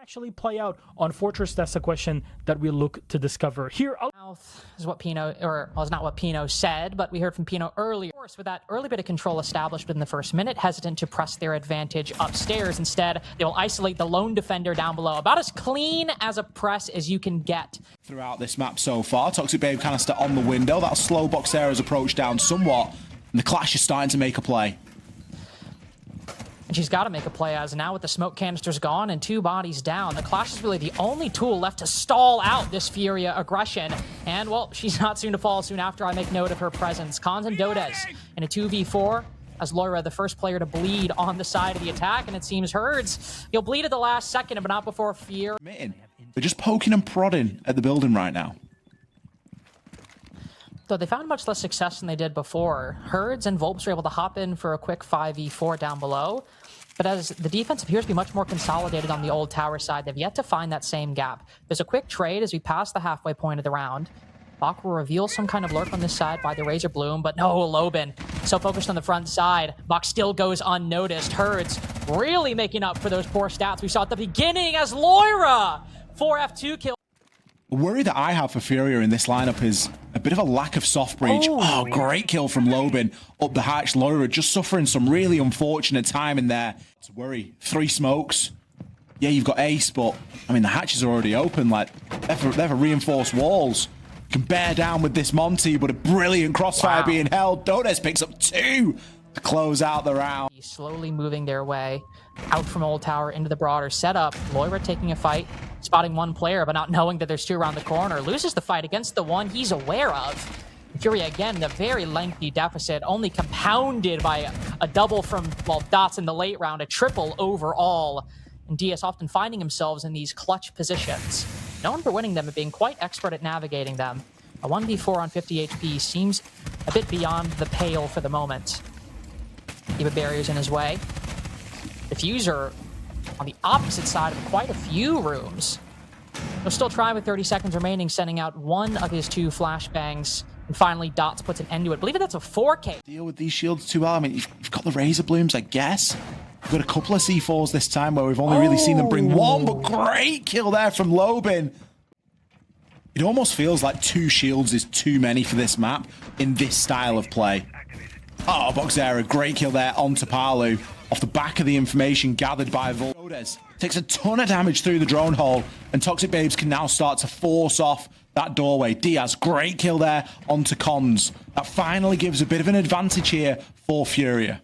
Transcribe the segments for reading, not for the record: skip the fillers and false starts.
actually play out on Fortress? That's the question that we look to discover here. Is what Pino, or well, it's not what Pino said, but we heard from Pino earlier. Of course, with that early bit of control established within the first minute, hesitant to press their advantage upstairs. Instead, they will isolate the lone defender down below. About as clean as a press as you can get. Throughout this map so far, Toxic Babe canister on the window. That'll slow Boxera's approach down somewhat, and the Clash is starting to make a play. And she's got to make a play, as now with the smoke canisters gone and 2 bodies down, the Clash is really the only tool left to stall out this Furia aggression. And, well, she's not soon to fall soon after I make note of her presence. Cons and Dodes in a 2v4, as Loira, the first player to bleed on the side of the attack, and it seems Herds, he'll bleed at the last second, but not before Fear. They're just poking and prodding at the building right now. Though they found much less success than they did before. Herds and Volps were able to hop in for a quick 5v4 down below. But as the defense appears to be much more consolidated on the old tower side, they've yet to find that same gap. There's a quick trade as we pass the halfway point of the round. Bach will reveal some kind of lurk on this side by the Razor Bloom, but no, Lobin so focused on the front side. Bach still goes unnoticed. Herds really making up for those poor stats we saw at the beginning as Loira 4F2 kill. The worry that I have for Furia in this lineup is a bit of a lack of soft breach. Oh, great kill from Lobin up the hatch. Loira just suffering some really unfortunate time in there. It's a worry. 3 smokes. Yeah, you've got Ace, but I mean, the hatches are already open. Like, they have a reinforced walls. You can bear down with this Monty, but a brilliant crossfire being held. Dodes picks up 2 to close out the round. Slowly moving their way out from Old Tower into the broader setup. Loira taking a fight, spotting 1 player, but not knowing that there's 2 around the corner. Loses the fight against the one he's aware of. Furia, again, the very lengthy deficit, only compounded by a double from, well, Dots in the late round, a triple overall. And DS often finding themselves in these clutch positions. Known for winning them and being quite expert at navigating them. A 1v4 on 50 HP seems a bit beyond the pale for the moment. Even barriers in his way. Diffuser on the opposite side of quite a few rooms. He'll still try with 30 seconds remaining, sending out 1 of his 2 flashbangs. And finally, Dots puts an end to it. I believe that's a 4K. Deal with these shields too well. I mean, you've got the Razor Blooms, I guess. You've got a couple of C4s this time where we've only really seen them bring 1, but great kill there from Lobin. It almost feels like 2 shields is too many for this map in this style of play. Oh, Boxera, great kill there onto Palu. Off the back of the information gathered by Dodes. Takes a ton of damage through the drone hole, and Toxic Babes can now start to force off that doorway. Diaz, great kill there onto Cons. That finally gives a bit of an advantage here for Furia.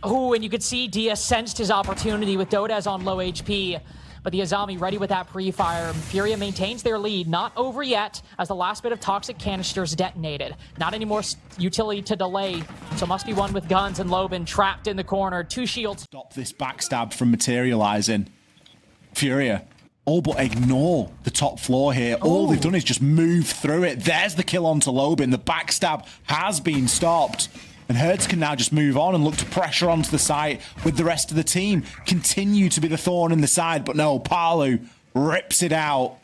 Oh, and you could see Diaz sensed his opportunity with Dodes on low HP. But the Azami ready with that pre-fire. Furia maintains their lead, not over yet, as the last bit of toxic canisters detonated. Not any more utility to delay, so must be one with guns, and Lobin trapped in the corner. 2 shields. Stop this backstab from materializing. Furia, all but ignore the top floor here. All they've done is just move through it. There's the kill onto Lobin. The backstab has been stopped. And Hertz can now just move on and look to pressure onto the site with the rest of the team. Continue to be the thorn in the side, but no, Palu rips it out.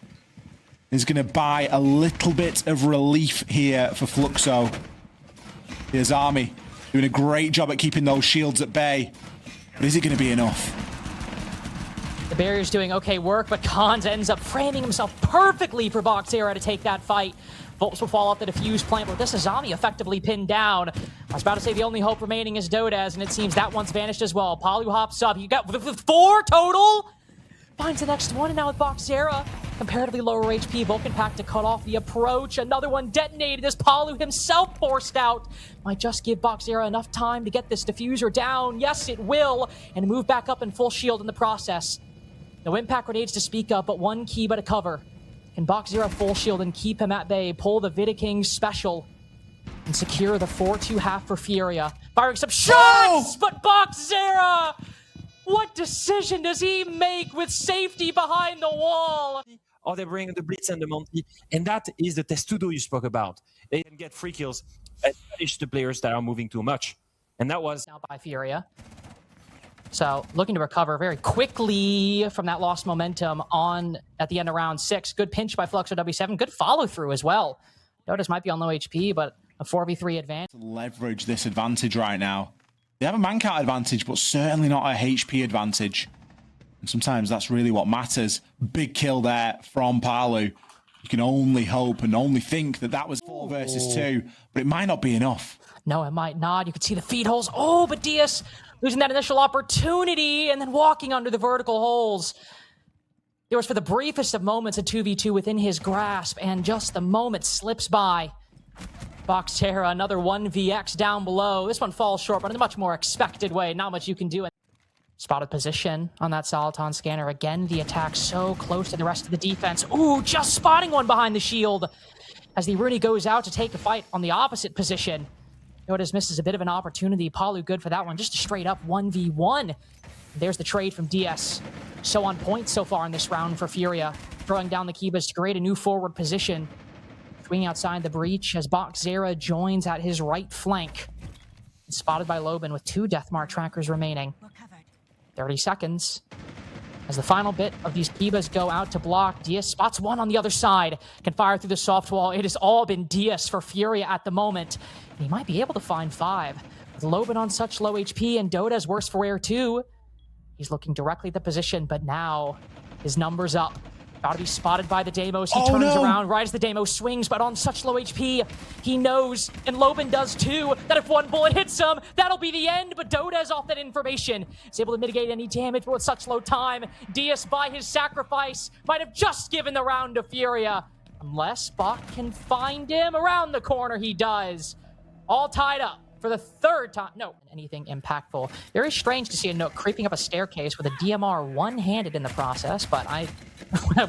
Is going to buy a little bit of relief here for Fluxo. The Azami doing a great job at keeping those shields at bay. But is it going to be enough? The barrier's doing okay work, but Cons ends up framing himself perfectly for Boxera to take that fight. Volps will fall off the defuse plant, but this Azami effectively pinned down. I was about to say the only hope remaining is Dodes, and it seems that one's vanished as well. Palu hops up. You got 4 total? Finds the next one, and now with Boxera, comparatively lower HP, Vulcan Pack to cut off the approach. Another one detonated as Palu himself forced out. Might just give Boxera enough time to get this diffuser down. Yes, it will, and move back up in full shield in the process. No impact grenades to speak of, but 1 key but a cover. Can Boxera full shield and keep him at bay, pull the Vidiking special, and secure the 4-2 half for Furia. Firing some shots, but Boxera! What decision does he make with safety behind the wall? Or they bring the Blitz and the Monty, and that is the testudo you spoke about. They can get free kills and punish the players that are moving too much. And that was... Now by Furia. So looking to recover very quickly from that lost momentum on at the end of round 6. Good pinch by Fluxo W7M. Good follow through as well. Dodes might be on low HP, but a 4v3 advantage. Leverage this advantage right now. They have a man count advantage, but certainly not a HP advantage. And sometimes that's really what matters. Big kill there from Palu. You can only hope and only think that that was 4 versus 2, but it might not be enough. No, it might not. You could see the feed holes. Oh, but Diaz losing that initial opportunity and then walking under the vertical holes. There was for the briefest of moments a 2v2 within his grasp, and just the moment slips by. Boxera, another 1vx down below. This one falls short, but in a much more expected way. Not much you can do. Spotted position on that Soliton scanner. Again, the attack so close to the rest of the defense. Ooh, just spotting one behind the shield. As the Rooney goes out to take the fight on the opposite position. Notice misses a bit of an opportunity. Palu good for that one. Just a straight up 1v1. There's the trade from DS. So on point so far in this round for Furia. Throwing down the Kibas to create a new forward position. Swinging outside the breach as Boxera joins at his right flank. Spotted by Loben with 2 Deathmark trackers remaining. 30 seconds. As the final bit of these Kibas go out to block, Diaz spots one on the other side. Can fire through the soft wall. It has all been Diaz for Furia at the moment. And he might be able to find 5. With Loben on such low HP and Dota's worse for wear too. He's looking directly at the position, but now his number's up. About to be spotted by the Deimos. He turns around right as the Deimos swings, but on such low HP, he knows, and Loben does too, that if one bullet hits him, that'll be the end. But Dota is off that information. He's able to mitigate any damage, but with such low time, Diaz, by his sacrifice, might have just given the round to Furia. Unless Bach can find him around the corner, he does. All tied up for the 3rd time. No, anything impactful. Very strange to see a Nook creeping up a staircase with a DMR one-handed in the process, but I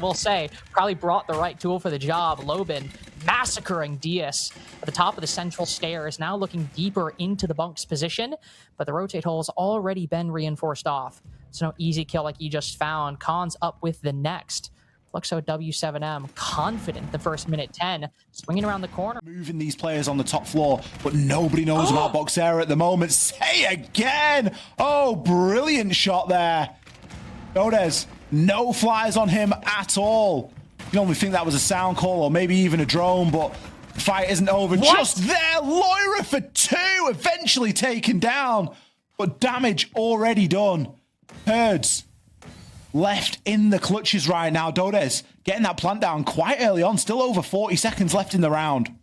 will say, probably brought the right tool for the job. Loben massacring Diaz at the top of the central stairs, now looking deeper into the bunk's position, but the rotate hole's already been reinforced off. It's no easy kill like he just found. Khan's up with the next. FluxoW7M, confident the first minute 10, swinging around the corner. Moving these players on the top floor, but nobody knows about Boxera at the moment. Say again! Oh, brilliant shot there. Nodes, no flies on him at all. You normally think that was a sound call or maybe even a drone, but the fight isn't over just there. Loira for 2, eventually taken down, but damage already done. Herds left in the clutches right now. Dodes getting that plant down quite early on. Still over 40 seconds left in the round.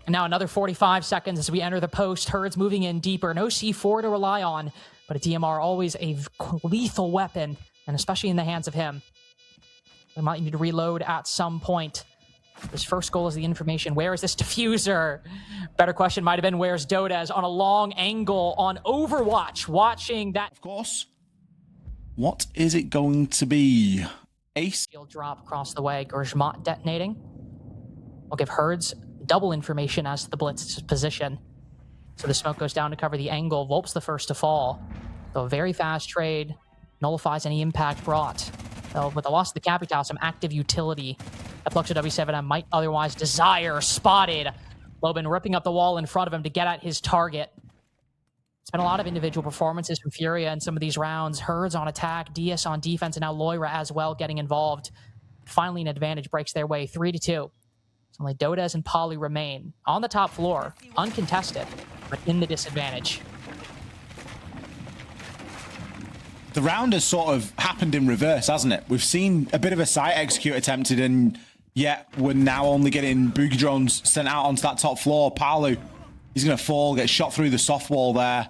And now another 45 seconds as we enter the post. Herds moving in deeper. No C4 to rely on, but a DMR always a lethal weapon, and especially in the hands of him. We might need to reload at some point. His first goal is the information. Where is this diffuser? Better question might have been, where's Dodes on a long angle on Overwatch, watching that. Of course. What is it going to be? Ace? Shield drop across the way. Gershmont detonating. I'll give Herds double information as to the Blitz's position. So the smoke goes down to cover the angle. Volp's the first to fall. So a very fast trade. Nullifies any impact brought. So with the loss of the Capital, some active utility that FluxoW7M might otherwise desire. Spotted. Loben ripping up the wall in front of him to get at his target. It's been a lot of individual performances from Furia in some of these rounds. Herds on attack, DS on defense, and now Loira as well getting involved. Finally, an advantage breaks their way, 3-2. So only Dodes and Poly remain on the top floor, uncontested, but in the disadvantage. The round has sort of happened in reverse, hasn't it? We've seen a bit of a site execute attempted, and yet we're now only getting boogie drones sent out onto that top floor. Palu, he's going to fall, get shot through the soft wall there.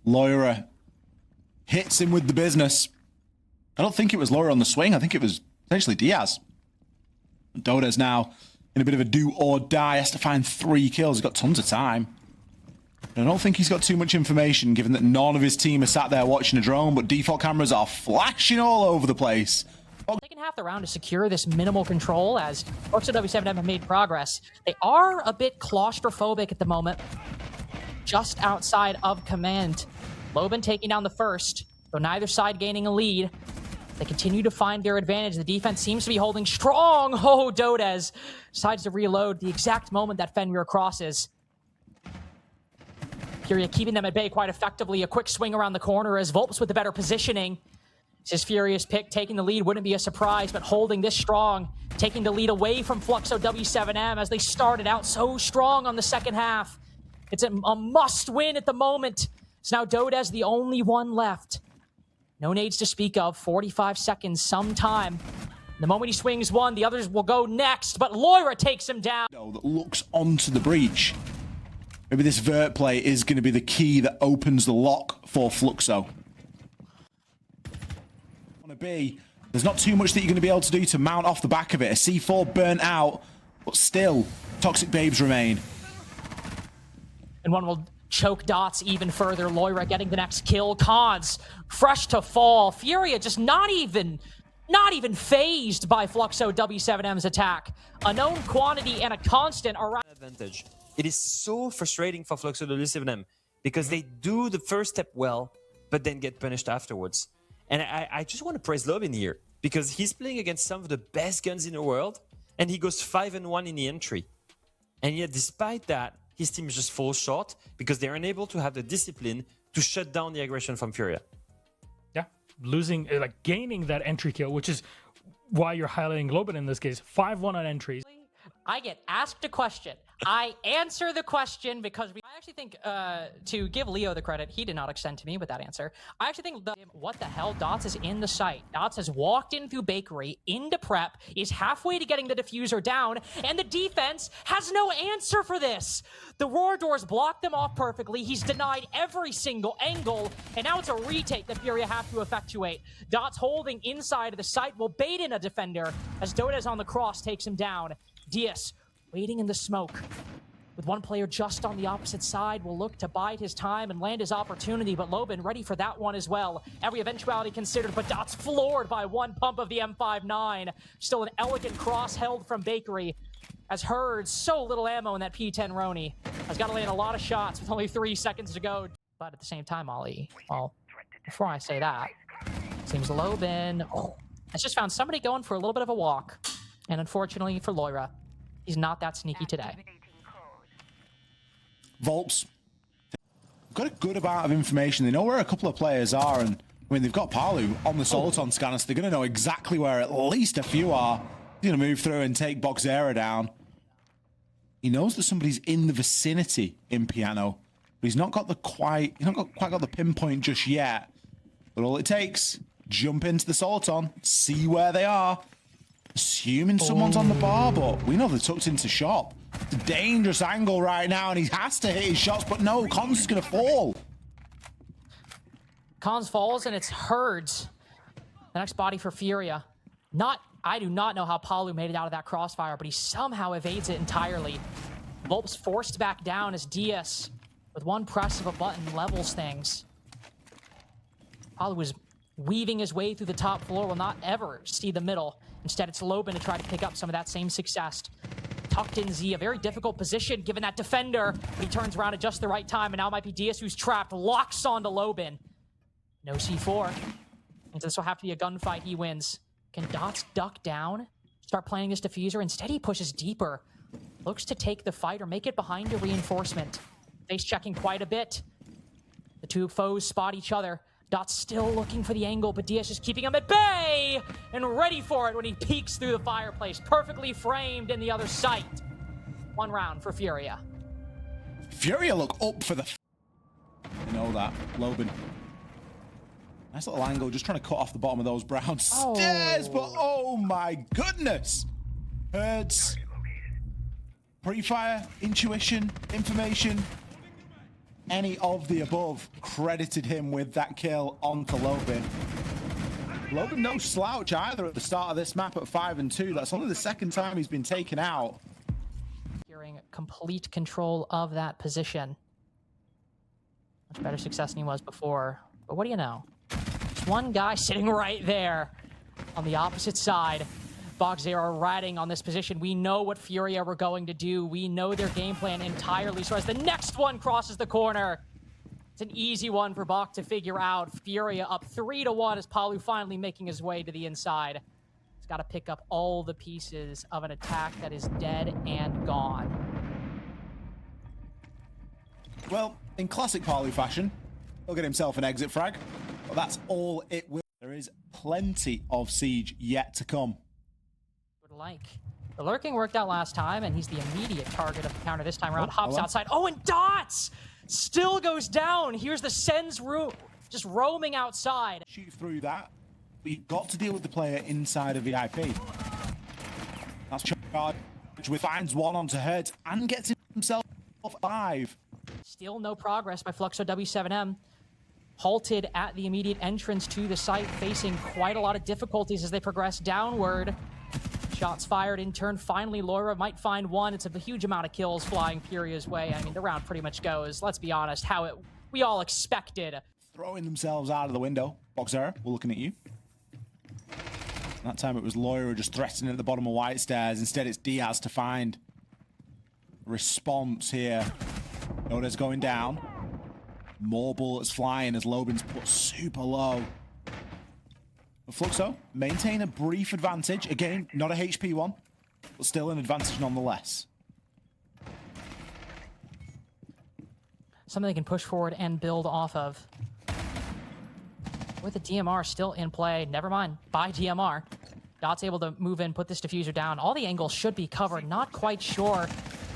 Loira hits him with the business. I don't think it was Loira on the swing. I think it was potentially Diaz. Dota's now in a bit of a do or die. Has to find 3 kills. He's got tons of time. I don't think he's got too much information, given that none of his team are sat there watching a drone, but default cameras are flashing all over the place. Taking half the round to secure this minimal control as FluxoW7M have made progress. They are a bit claustrophobic at the moment, just outside of command. Loben taking down the first, though neither side gaining a lead. They continue to find their advantage. The defense seems to be holding strong. Oh, Dodes decides to reload the exact moment that Fenrir crosses. Furia keeping them at bay quite effectively. A quick swing around the corner as Volps with the better positioning. It's his Furious pick, taking the lead wouldn't be a surprise, but holding this strong, taking the lead away from FluxoW7M as they started out so strong on the second half. It's a must-win at the moment So now Dodez the only one left. No nades to speak of. 45 seconds, some time. The moment he swings one, the others will go next, but Loira takes him down. That looks onto the breach. Maybe this vert play is going to be the key that opens the lock for Fluxo. There's not too much that you're going to be able to do to mount off the back of it. A C4 burnt out, but still, Toxic Babes remain. And one will choke Dots even further. Loira getting the next kill. Cons fresh to fall. Furia just not even phased by Fluxo W7M's attack. A known quantity and a constant around. Advantage. It is so frustrating for Fluxo W7M because they do the first step well, but then get punished afterwards. And I just want to praise Lobin here because he's playing against some of the best guns in the world, and he goes 5-1 in the entry. And yet, despite that, his team just falls short because they're unable to have the discipline to shut down the aggression from Furia. Yeah, losing, like gaining that entry kill, which is why you're highlighting Globin in this case. 5-1 on entries. I get asked a question. I answer the question because I actually think, to give Leo the credit, he did not extend to me with that answer. I actually think, what the hell? Dots is in the site. Dots has walked in through Bakery, into prep, is halfway to getting the diffuser down, and the defense has no answer for this. The Roar doors blocked them off perfectly. He's denied every single angle, and now it's a retake that Furia have to effectuate. Dots holding inside of the site will bait in a defender as Dodez on the cross takes him down. Diaz waiting in the smoke. With one player just on the opposite side, will look to bide his time and land his opportunity, but Lobin ready for that one as well. Every eventuality considered, but Dots floored by one pump of the M59. Still an elegant cross held from Bakery, as Herd, so little ammo in that P10 Roni, has got to land a lot of shots with only 3 seconds to go. But at the same time, Ollie, well, before I say that, seems Lobin has just found somebody going for a little bit of a walk. And unfortunately for Loira, he's not that sneaky today. Volps got a good amount of information. They know where a couple of players are, and I mean, they've got Palu on the Soliton scanner, so they're going to know exactly where at least a few are. He's going to move through and take Boxera down. He knows that somebody's in the vicinity in Piano, but he's not got the quite got the pinpoint just yet. But all it takes, jump into the Soliton, see where they are. Assuming someone's on the bar, but we know they're tucked into shop. It's a dangerous angle right now, and he has to hit his shots, but no, Cons is going to fall. Cons falls, and it's Herds. The next body for Furia. I do not know how Palu made it out of that crossfire, but he somehow evades it entirely. Volp's forced back down as Diaz, with one press of a button, levels things. Palu is weaving his way through the top floor, will not ever see the middle. Instead, it's Lobin to try to pick up some of that same success. Tucked in Z, a very difficult position given that defender, but he turns around at just the right time, and now it might be Diaz who's trapped, locks onto Lobin. No C4. And so this will have to be a gunfight. He wins. Can Dots duck down? Start planning this diffuser? Instead, he pushes deeper. Looks to take the fight or make it behind a reinforcement. Face checking quite a bit. The two foes spot each other. Dots still looking for the angle, but Diaz is keeping him at bay and ready for it when he peeks through the fireplace, perfectly framed in the other sight. One round for Furia. Furia look up for the... You know that. Lobin. Nice little angle, just trying to cut off the bottom of those brown stairs, but oh my goodness! Herds. Pre-fire, intuition, information. Any of the above credited him with that kill onto Lobin. Lobin no slouch either at the start of this map at 5-2. That's only the second time he's been taken out. Securing complete control of that position. Much better success than he was before. But what do you know? Just one guy sitting right there on the opposite side. Boxera ratting on this position. We know what Furia were going to do. We know their game plan entirely. So as the next one crosses the corner, it's an easy one for Bach to figure out. Furia up 3-1 as Palu finally making his way to the inside. He's got to pick up all the pieces of an attack that is dead and gone. Well, in classic Palu fashion, he'll get himself an exit frag, but that's all it will. There is plenty of siege yet to come. Like the lurking worked out last time, and he's the immediate target of the counter this time around. Hops outside. Oh, and Dots still goes down. Here's the Sen's just roaming outside. Shoot through that. But you've got to deal with the player inside of VIP. That's charge with finds one onto Hertz and gets himself alive. Still no progress by Fluxo W7M. Halted at the immediate entrance to the site, facing quite a lot of difficulties as they progress downward. Shots fired in turn. Finally, Loira might find one. It's a huge amount of kills flying Furia's way. I mean, the round pretty much goes, let's be honest, how we all expected. Throwing themselves out of the window. Boxera, we're looking at you. That time it was Loira just threatening at the bottom of White Stairs. Instead, it's Diaz to find response here. Noda's going down. More bullets flying as Lobin's put super low. But Fluxo maintain a brief advantage. Again, not a HP one, but still an advantage nonetheless. Something they can push forward and build off of. With the DMR still in play, never mind, by DMR. Dot's able to move in, put this diffuser down. All the angles should be covered. Not quite sure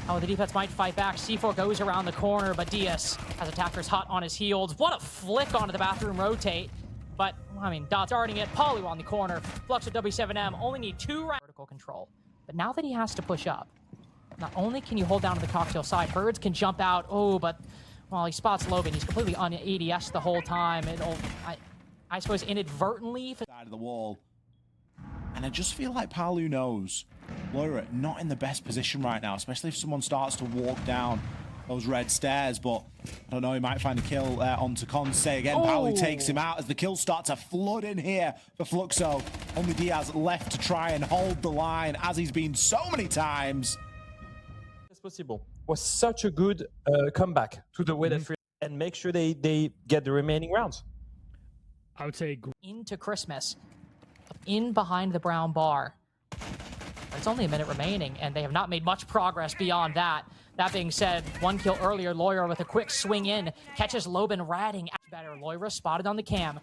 how the defense might fight back. C4 goes around the corner, but Diaz has attackers hot on his heels. What a flick onto the bathroom rotate. But, I mean, Dot's already at Palu on the corner. Fluxo W7M only need 2 rounds. Vertical control. But now that he has to push up, not only can you hold down to the cocktail side, Birds can jump out. Oh, but, well, he spots Lobin. He's completely on ADS the whole time. I suppose inadvertently. Side of the wall. And I just feel like Palu knows Loira not in the best position right now, especially if someone starts to walk down those red stairs. But I don't know, he might find a kill onto Conce again. Palu takes him out as the kills start to flood in here for Fluxo. Only Diaz left to try and hold the line, as he's been so many times. It's possible. Was such a good comeback to the way that Furia, and make sure they get the remaining rounds. I would say into Christmas, in behind the brown bar. It's only a minute remaining, and they have not made much progress beyond that. That being said, 1 kill earlier, Loira with a quick swing in, catches Lobin ratting. Better, Loira spotted on the cam.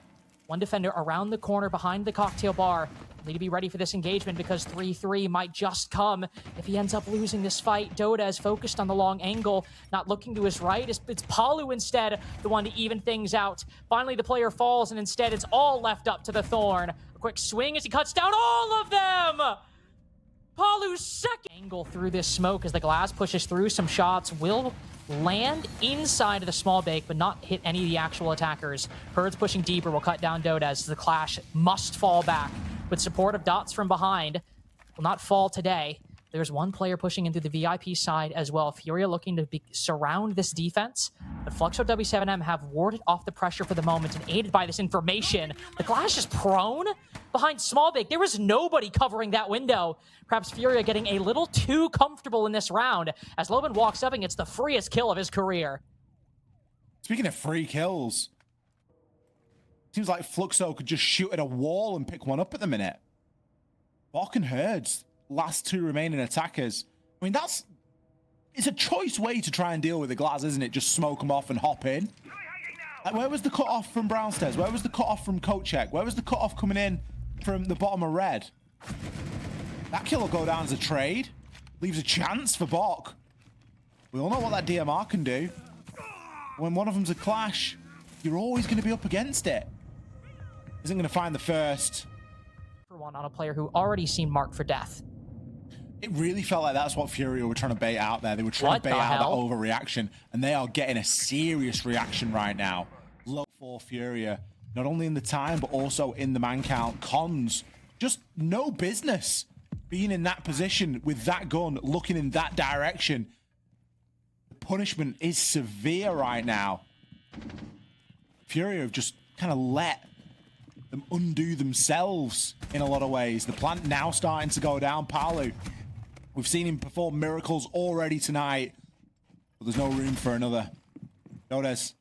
1 defender around the corner behind the cocktail bar. Need to be ready for this engagement because 3-3 might just come if he ends up losing this fight. Dota is focused on the long angle, not looking to his right. It's Palu instead, the one to even things out. Finally, the player falls, and instead it's all left up to the Thorn. A quick swing as he cuts down all of them! Palu's second angle through this smoke as the glass pushes through. Some shots will land inside of the small bake, but not hit any of the actual attackers. Herds pushing deeper will cut down Dota as the clash must fall back. With support of Dots from behind, will not fall today. There's 1 player pushing into the VIP side as well. Furia looking to surround this defense, but Fluxo W7M have warded off the pressure for the moment, and aided by this information, the Clash is prone behind small bake. There was nobody covering that window. Perhaps Furia getting a little too comfortable in this round as Lobin walks up and gets the freest kill of his career. Speaking of free kills, seems like Fluxo could just shoot at a wall and pick one up at the minute. Bok and Herds, last 2 remaining attackers. I mean, it's a choice way to try and deal with the glass, isn't it? Just smoke them off and hop in. Like, where was the cut-off from Brownstairs? Where was the cut-off from Kochek? Where was the cut-off coming in from the bottom of Red? That kill will go down as a trade. Leaves a chance for Bok. We all know what that DMR can do. When one of them's a clash, you're always going to be up against it. Isn't going to find the first. For one on a player who already seemed marked for death. It really felt like that's what Furia were trying to bait out there. They were trying to bait out that overreaction, and they are getting a serious reaction right now. Low for Furia, not only in the time, but also in the man count. Cons, just no business being in that position with that gun, looking in that direction. The punishment is severe right now. Furia have just kind of let them undo themselves in a lot of ways. The plant now starting to go down. Palu, we've seen him perform miracles already tonight, but there's no room for another. Dodes,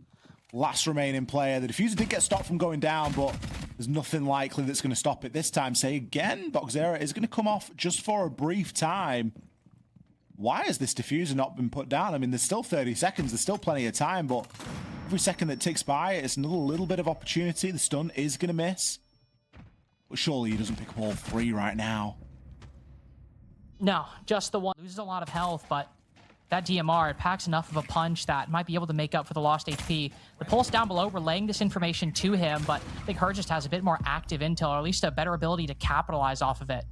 last remaining player. The diffuser did get stopped from going down, but there's nothing likely that's going to stop it this time. Say again, Boxera is going to come off just for a brief time. Why has this diffuser not been put down? I mean, there's still 30 seconds. There's still plenty of time, but every second that ticks by, it's another little bit of opportunity. The stun is going to miss. But surely he doesn't pick up all 3 right now. No, just the one. Loses a lot of health, but That DMR, it packs enough of a punch that might be able to make up for the lost HP. The Pulse down below relaying this information to him, but I think Her just has a bit more active intel, or at least a better ability to capitalize off of it.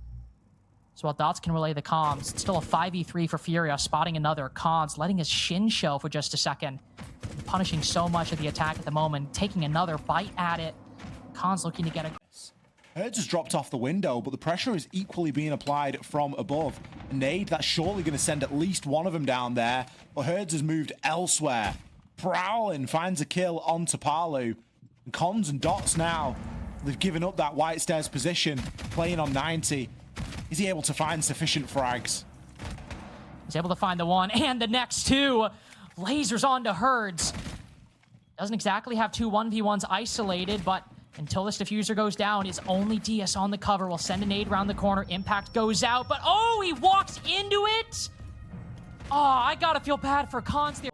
So while Dots can relay the comms, it's still a 5v3 for Furia, spotting another. Cons letting his shin show for just a second. Punishing so much of the attack at the moment, taking another bite at it. Cons looking to get a... Herds has dropped off the window, but the pressure is equally being applied from above. Nade, that's surely going to send at least one of them down there, but Herds has moved elsewhere. Prowling finds a kill onto Palu. And Cons and Dots now, they've given up that White Stairs position, playing on 90. Is he able to find sufficient frags? He's able to find the one and the next two. Lasers onto Herds. Doesn't exactly have two 1v1s isolated, but until this diffuser goes down, his only DS on the cover will send a nade around the corner. Impact goes out, but oh, he walks into it! Oh, I gotta feel bad for Cons there.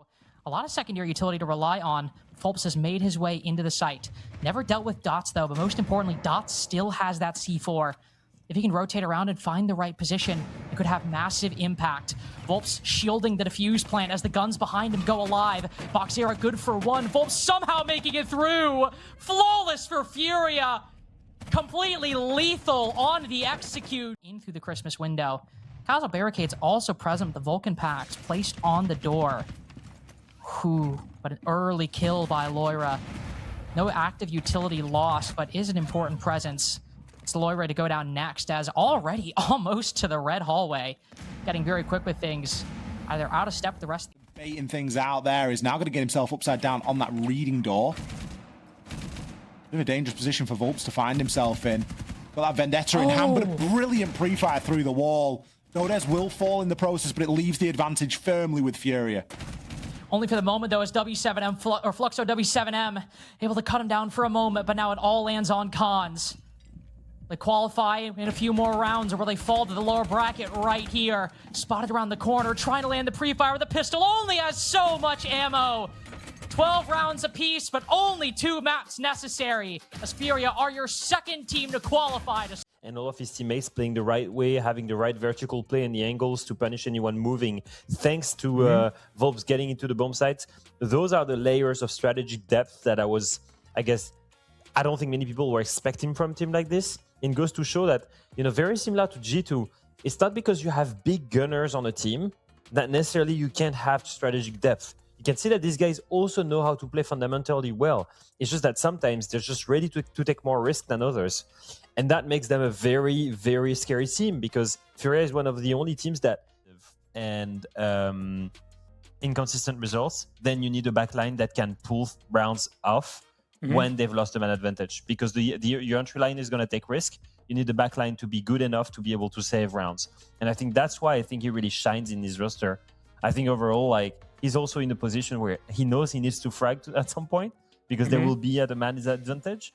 A lot of secondary utility to rely on. Fulps has made his way into the site. Never dealt with Dots though, but most importantly, Dots still has that C4. If he can rotate around and find the right position, it could have massive impact. Volps shielding the defuse plant as the guns behind him go alive. Boxera good for one. Volps somehow making it through. Flawless for Furia. Completely lethal on the execute. In through the Christmas window. Castle barricades also present with the Vulcan packs placed on the door. Whew, but an early kill by Loira. No active utility lost, but is an important presence. It's Loira to go down next, as already almost to the red hallway. Getting very quick with things. Either out of step with the rest. Baiting things out there, is now going to get himself upside down on that reading door. Bit of a dangerous position for Volps to find himself in. Got that Vendetta in hand, but a brilliant pre-fire through the wall. Godes will fall in the process, but it leaves the advantage firmly with Furia. Only for the moment, though, as W7M, or Fluxo W7M, able to cut him down for a moment, but now it all lands on Cons. They qualify in a few more rounds, or will they fall to the lower bracket right here? Spotted around the corner, trying to land the pre-fire with a pistol. Only has so much ammo. 12 rounds apiece, but only 2 maps necessary. As Furia are your second team to qualify. And all of his teammates playing the right way, having the right vertical play and the angles to punish anyone moving, thanks to Volps getting into the bomb sites. Those are the layers of strategic depth that I guess, I don't think many people were expecting from a team like this. It goes to show that, very similar to G2, it's not because you have big gunners on a team that necessarily you can't have strategic depth. You can see that these guys also know how to play fundamentally well. It's just that sometimes they're just ready to take more risk than others. And that makes them a very, very scary team, because Furia is one of the only teams that and inconsistent results. Then you need a backline that can pull rounds off when they've lost the man advantage, because your entry line is going to take risk. You need the backline to be good enough to be able to save rounds. And I think that's why I think he really shines in his roster. I think overall, he's also in a position where he knows he needs to frag at some point, because they will be at a man disadvantage.